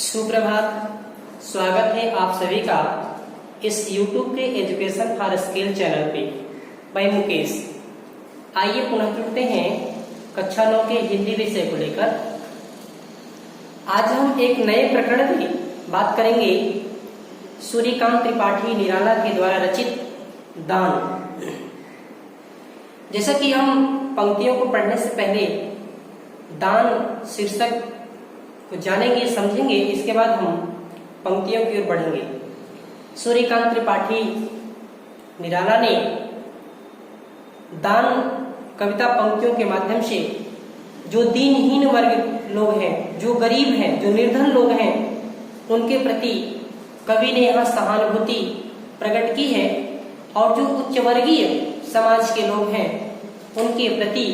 सुप्रभात। स्वागत है आप सभी का इस YouTube के एजुकेशन फॉर स्किल चैनल पे। मैं मुकेश। आइए पुनः जुड़ते हैं कक्षा 9 के हिंदी विषय को लेकर। आज हम एक नए प्रकरण की बात करेंगे, सूर्यकांत त्रिपाठी निराला के द्वारा रचित दान। जैसा कि हम पंक्तियों को पढ़ने से पहले दान शीर्षक को जानेंगे, समझेंगे, इसके बाद हम पंक्तियों की ओर बढ़ेंगे। सूर्यकांत त्रिपाठी निराला ने दान कविता पंक्तियों के माध्यम से जो दीनहीन वर्ग लोग हैं, जो गरीब हैं, जो निर्धन लोग हैं, उनके प्रति कवि ने यहाँ सहानुभूति प्रकट की है और जो उच्च वर्गीय समाज के लोग हैं उनके प्रति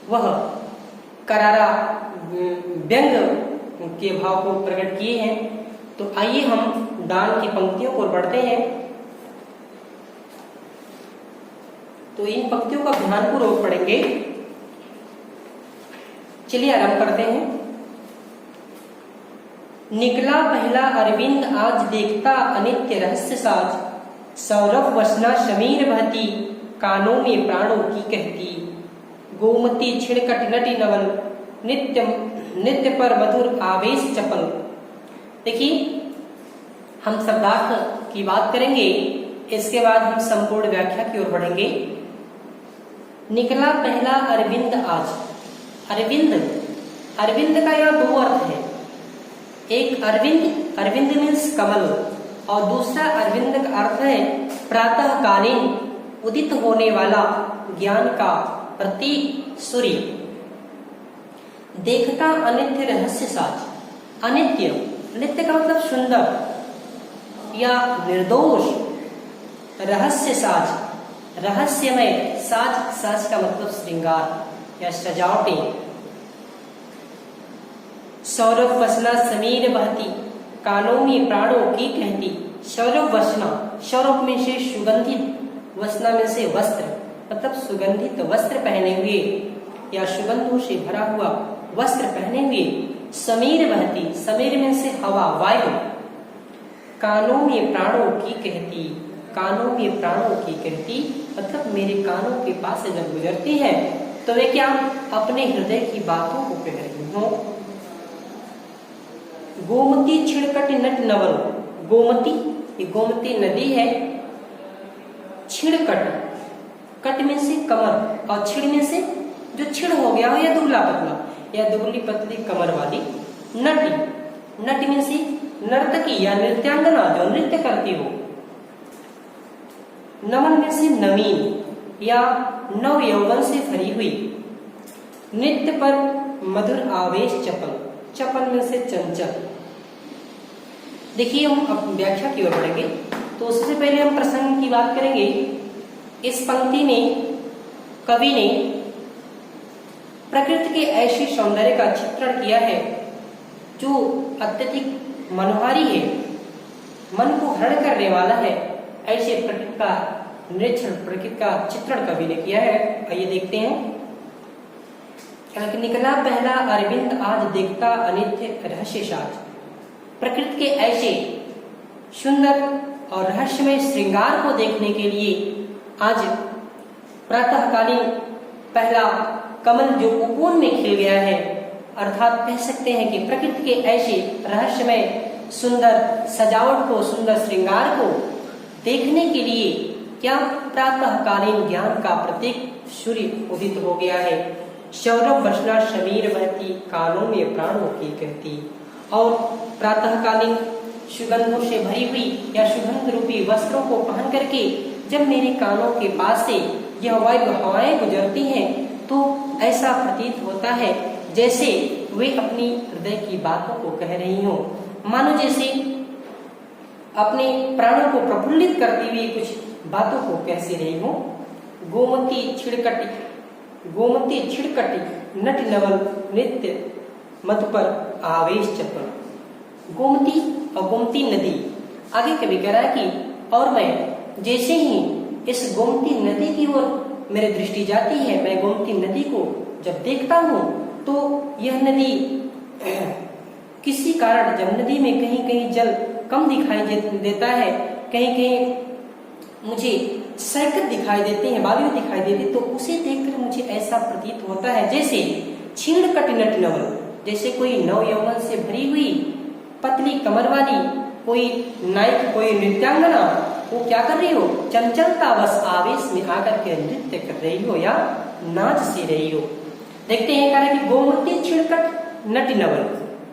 वह करारा व्यंग के भाव को प्रकट किए हैं। तो आइए हम दान की पंक्तियों को बढ़ते हैं। तो इन पंक्तियों का ध्यानपूर्वक पढ़ेंगे। चलिए आरंभ करते हैं। निकला पहला अरविंद आज देखता अनित्य रहस्य साज, सौरभ वसना शमीर बहती कानों में प्राणों की कहती, गोमती छिड़कट नटी नवन नित्य पर मधुर आवेश चपल। देखिए, हम शब्दार्थ की बात करेंगे, इसके बाद हम संपूर्ण व्याख्या की ओर बढ़ेंगे। निकला पहला अरविंद आज। अरविंद का यहाँ दो अर्थ है। एक अरविंद मीन्स कमल, और दूसरा अरविंद का अर्थ है प्रातःकालीन उदित होने वाला ज्ञान का प्रतीक सूर्य। देखता अनित्य रहस्य साज। नित्य का मतलब सुंदर या निर्दोष, रहस्य साज रहस्यमय, साज का मतलब श्रृंगार या सजावटें। सौरभ वसना समीर बहती कानों में प्राणों की कहती। सौरभ वसना, सौरभ में से सुगंधित, वसना में से वस्त्र, मतलब सुगंधित वस्त्र पहने हुए या सुगंधों से भरा हुआ वस्त्र पहने हुए। समीर बहती, समीर में से हवा, वायु। कानों में प्राणों की कहती, कानों में प्राणों की कहती, मतलब मेरे कानों के पास से जब गुजरती है तो वे क्या अपने हृदय की बातों को कह रही हूं। गोमती छिड़कट नट नवल। गोमती, ये गोमती नदी है। छिड़कट, कट में से कमर और छिड़ में से जो छिड़ हो गया हो या दुबला पतला या दुबली पतली कमर वाली। नटी में से नर्तकी या नृत्यांगना जो नृत्य करती हो। नमन में से नवीन या नव यौवन से भरी हुई। नित्य पर मधुर आवेश चपल में से चंचल। देखिए, हम अब व्याख्या की ओर बढ़ेंगे। तो उससे पहले हम प्रसंग की बात करेंगे। इस पंक्ति में कवि ने प्रकृति के ऐसे सौंदर्य का चित्रण किया है जो अत्यधिक मनोहारी है, मन को हरण करने वाला है। ऐसे प्रकृति का निरीक्षण, प्रकृति का चित्रण कवि ने किया है। आइए देखते हैं। निकला पहला अरविंद आज देखता अनित्य रहस्य साज। प्रकृति के ऐसे सुंदर और रहस्यमय श्रृंगार को देखने के लिए आज प्रातःकालीन पहला कमल जो कोकोन में खिल गया है, अर्थात कह सकते हैं कि प्रकृति के ऐसे रहस्यमय सुंदर सजावट को, सुंदर श्रृंगार को देखने के लिए क्या प्रातःकालीन ज्ञान का प्रतीक सूर्य उदित हो गया है। सौरभ वसना शमीर बहती कानों में प्राणों की कहती। और प्रातःकालीन सुगंधों से भरी हुई या सुगंध रूपी वस्त्रों को पहन करके जब मेरे कानों के पास से यह वायु हवाएं गुजरती हैं तो ऐसा प्रतीत होता है जैसे वे अपनी हृदय की बातों को कह रही हों, मानो जैसे अपने प्राणों को प्रफुल्लित करती हुई कुछ बातों को कह सी रही हों। गोमती छिड़कटी नट नवल नित्य मधु पर आवेश चपल। गोमती और गोमती नदी, आगे कवि कह रहा है कि और मैं जैसे ही इस गोमती नदी की ओर मेरी दृष्टि जाती है, मैं गोमती नदी को जब देखता हूँ तो यह नदी किसी कारण जब नदी में कहीं कहीं जल कम दिखाई देता है, कहीं कहीं मुझे सरकत दिखाई देते हैं, बालू दिखाई देती है, तो उसे देखकर मुझे ऐसा प्रतीत होता है जैसे क्षीण कटि नट नवल, जैसे कोई नव यौवन से भरी हुई पतली कमर वाली कोई नायक, कोई नृत्यांगना, वो क्या कर रही हो, चंचलता बस आवेश में आकर के नृत्य कर रही हो या नाच सी रही हो। देखते हैं कह रहा है कि गोमती छिड़कट नट नवल,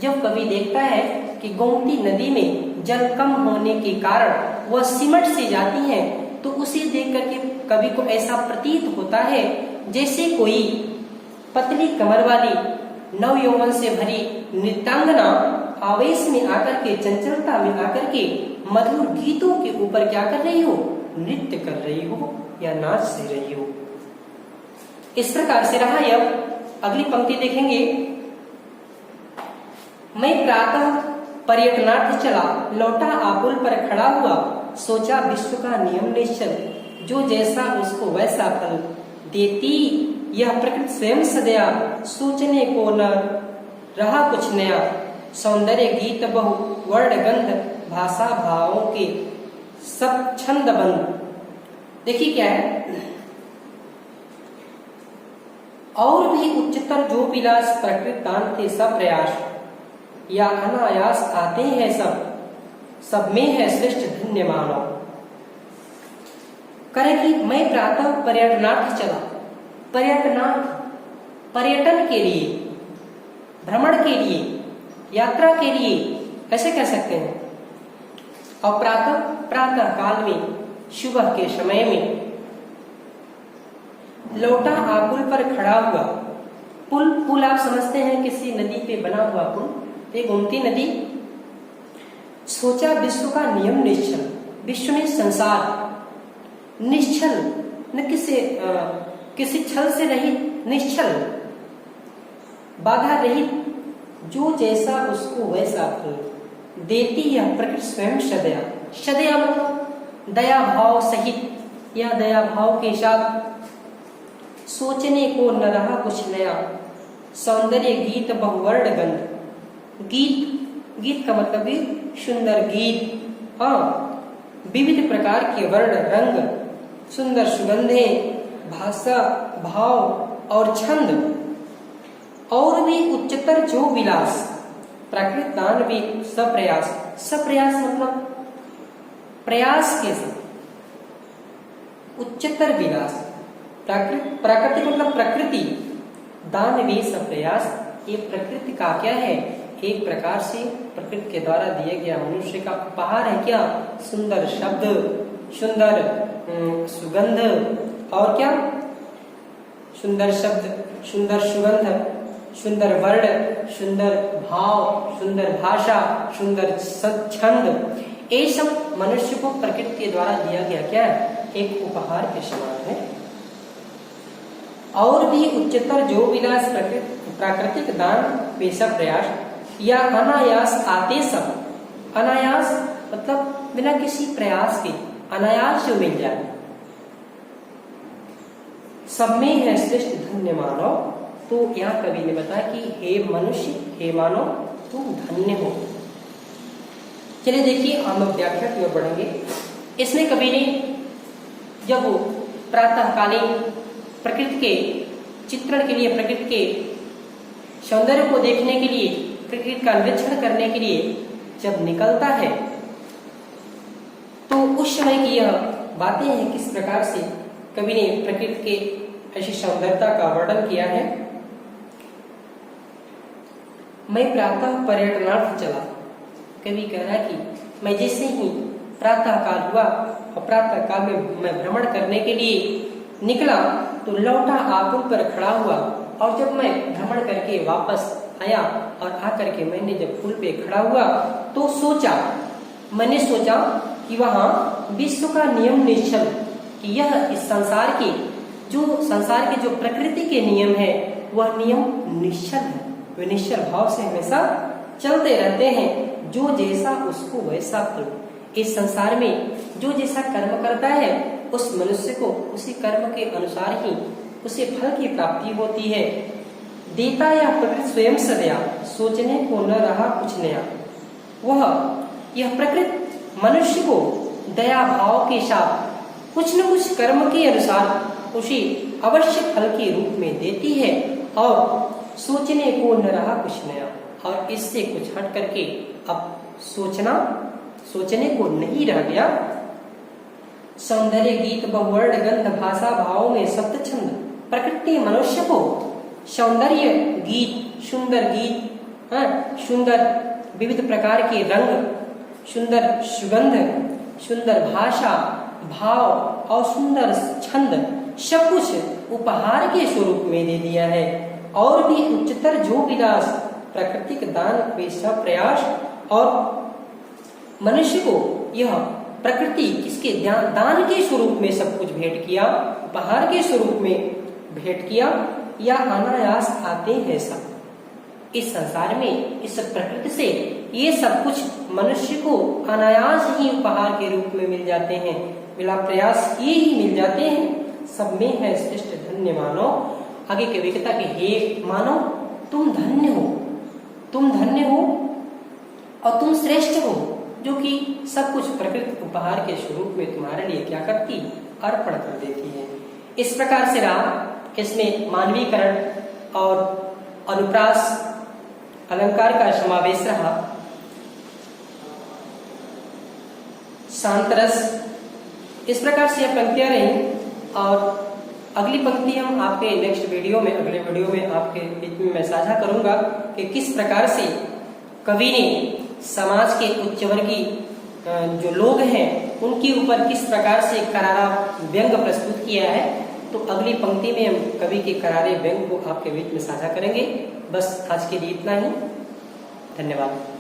जब कवि देखता है कि गोमती नदी में जल कम होने के कारण वह सिमट से जाती है, तो उसे देख करके कवि को ऐसा प्रतीत होता है जैसे कोई पतली कमर वाली नव यौवन से भरी नृत्यांगना आवेश में आकर के, चंचलता में आकर के मधुर गीतों के ऊपर क्या कर रही हो, नृत्य कर रही हो या नाच से रही हो। इस प्रकार से रहा। अब अगली पंक्ति देखेंगे, मैं प्रातः पर्यटनार्थ चला, लौटा आपुल पर खड़ा हुआ, सोचा विश्व का नियम निश्चल, जो जैसा उसको वैसा फल देती यह प्रकृति स्वयं सदया, सोचने को न रहा कुछ नया, सौंदर्य गीत बहु वर्ण गंध, भाषा भावों के सब छंद बंद। देखिए क्या है, और भी उच्चतर जो विलास प्रकृति दान थे सब प्रयास, या अनायास आते हैं सब में है श्रेष्ठ धन्य मानव। करे कि मैं प्रातः पर्यटनार्थ चला, पर्यटन के लिए, भ्रमण के लिए, यात्रा के लिए ऐसे कह सकते हैं। और प्रातः काल में, सुबह के समय में, लौटा आपुल पर खड़ा हुआ, पुल आप समझते हैं किसी नदी पे बना हुआ पुल, एक गोमती नदी। सोचा विश्व का नियम निश्चल, विश्व में संसार निश्चल, न किसी छल से रहित, निश्चल बाधा रहित, जो जैसा उसको वैसा फल देती यह प्रकृति स्वयं सदया। सदया मतलब दया भाव सहित या दया भाव के साथ, सोचने को न रहा कुछ नया, सौंदर्य गीत बहुवर्ण गंध, गीत का मतलब भी सुंदर गीत, विविध प्रकार के वर्ण रंग, सुंदर सुगंधे, भाषा भाव और छंद, और भी उच्चतर जो विलास प्रकृति दान भी सप्रयास। सप्रयास मतलब प्रयास के साथ, उच्चतर विलास, प्राकृतिक मतलब प्रकृति, दान भी सप्रयास। ये प्रकृति का क्या है, एक प्रकार से प्रकृति के द्वारा दिए गया मनुष्य का उपहार है। क्या, सुंदर शब्द, सुंदर सुगंध, और क्या, सुंदर शब्द, सुंदर सुगंध, सुंदर वर्ण, सुंदर भाव, सुंदर भाषा, सुंदर छंद, ये सब मनुष्य को प्रकृति के द्वारा दिया गया क्या है, एक उपहार के समान है। और भी उच्चतर जो विलास प्राकृतिक दान पेशा प्रयास, या अनायास आते सब। अनायास मतलब बिना किसी प्रयास के, अनायास जो मिल जाए। सब में है श्रेष्ठ धन्य मानव, तो यहाँ कवि ने बताया कि हे मनुष्य, हे मानव, तुम धन्य हो। चलिए देखिए हम लोग व्याख्या की ओर बढ़ेंगे। इसमें कवि ने जब प्रातःकालीन प्रकृति के चित्रण के लिए, प्रकृति के सौंदर्य को देखने के लिए, प्रकृति का निरीक्षण करने के लिए जब निकलता है, तो उस समय की यह बातें हैं किस प्रकार से कवि ने प्रकृति के ऐसी सौंदर्यता का वर्णन किया है। मैं प्रातः पर्यटनार्थ चला, कवि कह रहा है कि मैं जैसे ही प्रातः काल हुआ और प्रातः काल में मैं भ्रमण करने के लिए निकला, तो लौटा आपुल पर खड़ा हुआ, और जब मैं भ्रमण करके वापस आया और आकर के मैंने जब पुल पे खड़ा हुआ, तो मैंने सोचा कि वहाँ विश्व का नियम निश्चल, कि यह इस संसार के जो प्रकृति के नियम है, वह नियम निश्चल है, वे निश्चल भाव से हमेशा चलते रहते हैं। जो जैसा उसको वैसा फल, इस संसार में जो जैसा कर्म करता है, उस मनुष्य को उसी कर्म के अनुसार ही उसे फल की प्राप्ति होती है। देता यह प्रकृति स्वयं सदया, सोचने को न रहा कुछ नया। वह यह प्रकृति मनुष्य को दया भाव के साथ कुछ न कुछ कर्म के अनुसार उसे अवश्य फल के रूप में देती है, और सोचने को न रहा कुछ नया, और इससे कुछ हट करके अब सोचने को नहीं रह गया। सौंदर्य गीत बहुवर्ण गंध भाषा भाव में सप्त छंद, प्रकृति मनुष्य को सौंदर्य गीत, सुंदर गीत, सुंदर विविध प्रकार के रंग, सुंदर सुगंध, सुंदर भाषा भाव और सुंदर छंद सब कुछ उपहार के स्वरूप में दे दिया है। और भी उच्चतर जो विलास प्राकृतिक दान वे सब प्रयास, और मनुष्य को यह प्रकृति किसके दान के स्वरूप में सब कुछ भेंट किया, उपहार के स्वरूप में भेंट किया, या अनायास आते हैं सब इस संसार में। इस प्रकृति से ये सब कुछ मनुष्य को अनायास ही उपहार के रूप में मिल जाते हैं, बिना प्रयास किए ही मिल जाते हैं। सब में है श्रेष्ठ धन्य मानव। आगे कविता के हे मानव, तुम धन्य हो, तुम धन्य हो और तुम श्रेष्ठ हो, जो कि सब कुछ प्रकृति उपहार के स्वरूप में तुम्हारे लिए क्या करती, अर्पण कर देती है। इस प्रकार से राम इसमें मानवीकरण और अनुप्रास अलंकार का समावेश रहा। शांतरस, इस प्रकार से यह पंक्तियां रही, और अगली पंक्ति हम आपके नेक्स्ट वीडियो में, अगले वीडियो में आपके बीच में मैं साझा करूंगा कि किस प्रकार से कवि ने समाज के उच्च वर्गीय जो लोग हैं उनके ऊपर किस प्रकार से करारा व्यंग प्रस्तुत किया है। तो अगली पंक्ति में हम कवि के करारे व्यंग को आपके बीच में साझा करेंगे। बस आज के लिए इतना ही। धन्यवाद।